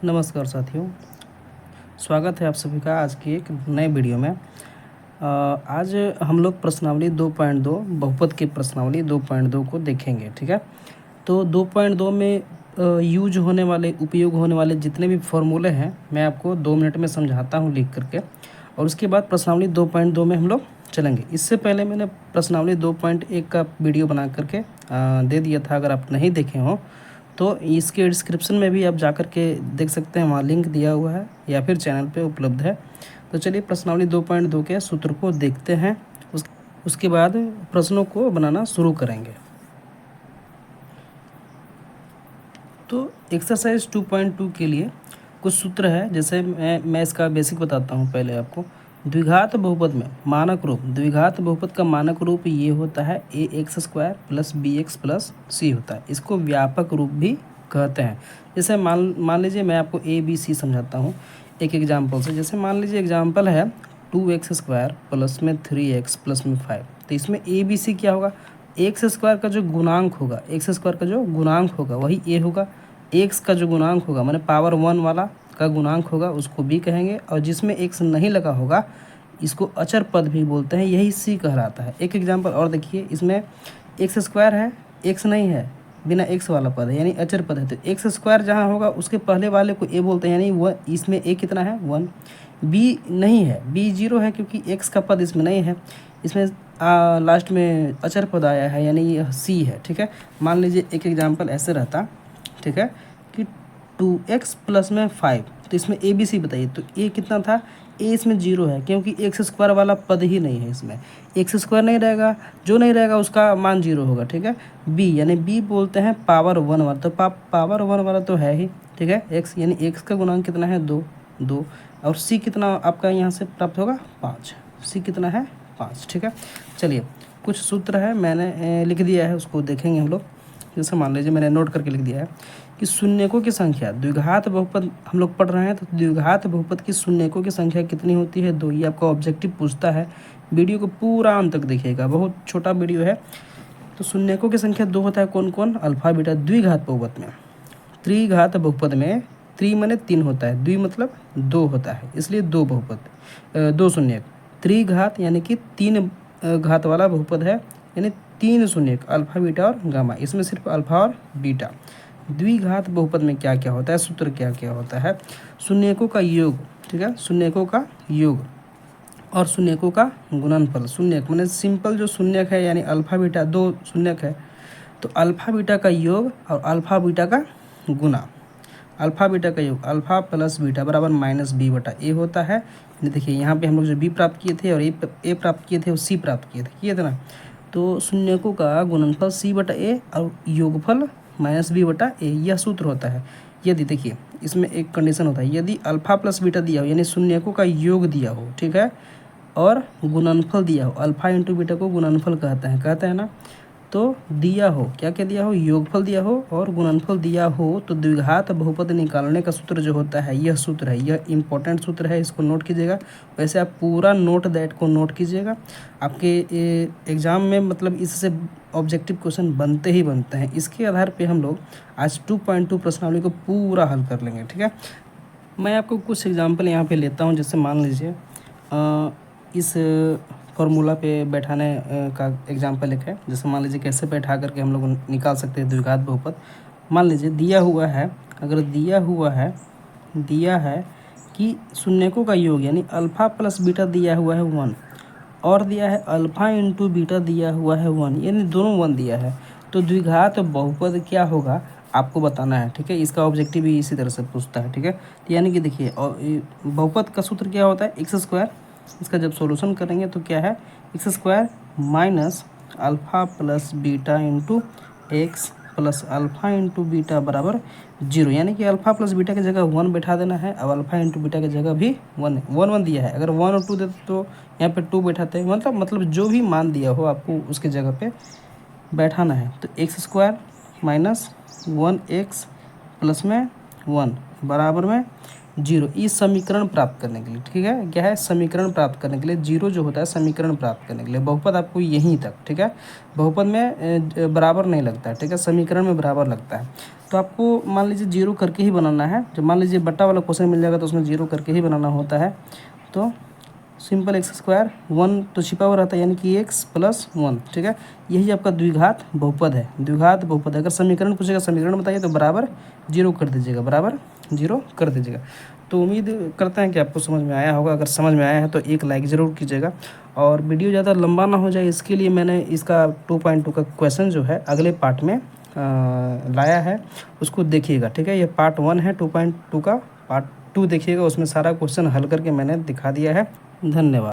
नमस्कार साथियों, स्वागत है आप सभी का आज की एक नए वीडियो में। आज हम लोग प्रश्नावली 2.2 बहुपद की प्रश्नावली 2.2 को देखेंगे। ठीक है, तो 2.2 में यूज होने वाले उपयोग होने वाले जितने भी फॉर्मूले हैं मैं आपको 2 मिनट में समझाता हूं लिख करके, और उसके बाद प्रश्नावली 2.2 में हम लोग चलेंगे। इससे पहले मैंने प्रश्नावली 2.1 का वीडियो बना करके दे दिया था, अगर आप नहीं देखे हों तो इसके डिस्क्रिप्शन में भी आप जा कर के देख सकते हैं, वहाँ लिंक दिया हुआ है या फिर चैनल पे उपलब्ध है। तो चलिए प्रश्नावली 2.2 के सूत्र को देखते हैं, उसके बाद प्रश्नों को बनाना शुरू करेंगे। तो एक्सरसाइज 2.2 के लिए कुछ सूत्र है, जैसे मैं इसका बेसिक बताता हूँ पहले आपको। द्विघात बहुपद में मानक रूप, द्विघात बहुपद का मानक रूप ये होता है ax² plus bx plus c होता है। इसको व्यापक रूप भी कहते हैं। जैसे मान लीजिए मैं आपको ABC समझाता हूँ एक एग्जाम्पल से। जैसे मान लीजिए एग्जाम्पल है 2x² प्लस में 3x प्लस में 5। तो इसमें ABC क्या होगा? x² का जो गुणांक होगा, x² का जो गुणांक होगा वही a होगा। x का जो गुणांक होगा माने पावर 1 वाला का गुणांक होगा उसको b कहेंगे, और जिसमें x नहीं लगा होगा इसको अचर पद भी बोलते हैं, यही c कहलाता है। एक एग्जाम्पल और देखिए, इसमें x² है, x नहीं है, बिना x वाला पद है यानी अचर पद है। तो x² जहाँ होगा उसके पहले वाले को a बोलते हैं, यानी वह इसमें a कितना है 1। b नहीं है, b 0 है क्योंकि x का पद इसमें नहीं है। इसमें लास्ट में अचर पद आया है यानी यह c है। ठीक है, मान लीजिए एक एग्जाम्पल ऐसे रहता, ठीक है, कि 2x प्लस में 5। तो इसमें a b c बताइए। तो a कितना था? a इसमें 0 है क्योंकि x² वाला पद ही नहीं है, इसमें x² नहीं रहेगा, जो नहीं रहेगा उसका मान 0 होगा। ठीक है, b यानी b बोलते हैं पावर 1 वाला। तो पावर 1 वाला तो है ही। ठीक है, x यानी x का गुणांक कितना है 2, और c कितना आपका यहाँ से प्राप्त होगा 5। c कितना है 5। ठीक है, चलिए कुछ सूत्र है मैंने लिख दिया है, उसको देखेंगे हम लोग। जैसे मान लीजिए मैंने नोट करके लिख दिया है कि शून्यकों की संख्या, द्विघात बहुपद हम लोग पढ़ रहे हैं, तो द्विघात बहुपद की शून्यकों की संख्या कितनी होती है? 2। ये आपका ऑब्जेक्टिव पूछता है। वीडियो को पूरा अंत तक देखिएगा, बहुत छोटा वीडियो है। तो शून्यकों की संख्या 2 होता है, कौन कौन? Alpha beta. द्विघात बहुपद में, त्रिघात बहुपद में त्रि माने 3 होता है, द्वि मतलब 2 होता है, इसलिए 2 बहुपद 2 शून्यक। त्रिघात यानी कि 3 घात वाला बहुपद है, यानी 3 शून्यक, अल्फा बीटा और गामा। इसमें सिर्फ अल्फा और बीटा। द्विघात बहुपद में क्या क्या होता है? सूत्र क्या क्या होता है? शून्यकों का योग, ठीक है, शून्यकों का योग और शून्यकों का गुणनफल। शून्यक माने सिंपल जो शून्यक है यानी अल्फा बीटा 2 शून्यक है, तो अल्फा बीटा का योग और अल्फा बीटा का गुना। अल्फा बीटा का योग अल्फा प्लस बीटा बराबर माइनस b बटा a होता है। यानी देखिए यहाँ पे हम लोग जो b प्राप्त किए थे और a प्राप्त किए थे और c प्राप्त किए थे ना। तो शून्यकों का गुणनफल c बटा a और योगफल माइनस b बटा a, यह सूत्र होता है। यदि देखिए इसमें एक कंडीशन होता है, यदि अल्फा प्लस बीटा दिया हो यानी शून्यकों का योग दिया हो, ठीक है, और गुणनफल दिया हो, अल्फा इंटू बीटा को गुणनफल कहते हैं ना। तो दिया हो, क्या क्या दिया हो? योगफल दिया हो और गुणनफल दिया हो, तो द्विघात बहुपद निकालने का सूत्र जो होता है यह सूत्र है। यह इंपॉर्टेंट सूत्र है, इसको नोट कीजिएगा। वैसे आप पूरा नोट दैट को नोट कीजिएगा, आपके एग्ज़ाम में मतलब इससे ऑब्जेक्टिव क्वेश्चन बनते ही बनते हैं। इसके आधार पे हम लोग आज 2.2 प्रश्नावली को पूरा हल कर लेंगे। ठीक है, मैं आपको कुछ एग्जाम्पल यहाँ पे लेता हूँ। जैसे मान लीजिए इस फॉर्मूला पे बैठाने का एग्जाम्पल एक है। जैसे मान लीजिए कैसे बैठा करके हम लोग निकाल सकते हैं द्विघात बहुपद। मान लीजिए दिया हुआ है, अगर दिया है कि शून्यकों का योग यानी अल्फ़ा प्लस बीटा दिया हुआ है 1, और दिया है अल्फ़ा इंटू बीटा दिया हुआ है 1, यानी दोनों 1 दिया है, तो द्विघात बहुपद क्या होगा आपको बताना है। ठीक है, इसका ऑब्जेक्टिव भी इसी तरह से पूछता है। ठीक है, तो यानी कि देखिए बहुपद का सूत्र क्या होता है? x²। इसका जब सॉल्यूशन करेंगे तो क्या है? x² minus alpha plus beta into x plus alpha into beta बराबर 0, यानी कि अल्फ़ा प्लस बीटा की जगह 1 बैठा देना है। अब अल्फ़ा इंटू बीटा की जगह भी 1 दिया है, अगर 1 और 2 देते तो यहाँ पे 2 बैठाते हैं। मतलब जो भी मान दिया हो आपको उसके जगह पे बैठाना है। तो x² माइनस 1x प्लस में 1 बराबर में जीरो, इस समीकरण प्राप्त करने के लिए, ठीक है, क्या है, समीकरण प्राप्त करने के लिए, जीरो जो होता है समीकरण प्राप्त करने के लिए, बहुपद आपको यहीं तक, ठीक है, बहुपद में बराबर नहीं लगता है, ठीक है, समीकरण में बराबर लगता है। तो आपको मान लीजिए जीरो करके ही बनाना है, जब मान लीजिए बट्टा वाला क्वेश्चन मिल जाएगा तो उसमें जीरो करके ही बनाना होता है। तो सिंपल एक्स स्क्वायर, वन तो छिपा हुआ रहता है यानी कि एक्स प्लस वन, ठीक है, यही आपका द्विघात बहुपद है, द्विघात बहुपद है। अगर समीकरण पूछेगा, समीकरण बताइए तो बराबर जीरो कर दीजिएगा, बराबर जीरो कर दीजिएगा। तो उम्मीद करते हैं कि आपको समझ में आया होगा। अगर समझ में आया है तो एक लाइक ज़रूर कीजिएगा, और वीडियो ज़्यादा लंबा ना हो जाए इसके लिए मैंने इसका 2.2 का क्वेश्चन जो है अगले पार्ट में लाया है, उसको देखिएगा, ठीक है। ये पार्ट 1 है 2.2 का, पार्ट 2 देखिएगा, उसमें सारा क्वेश्चन हल करके मैंने दिखा दिया है। धन्यवाद।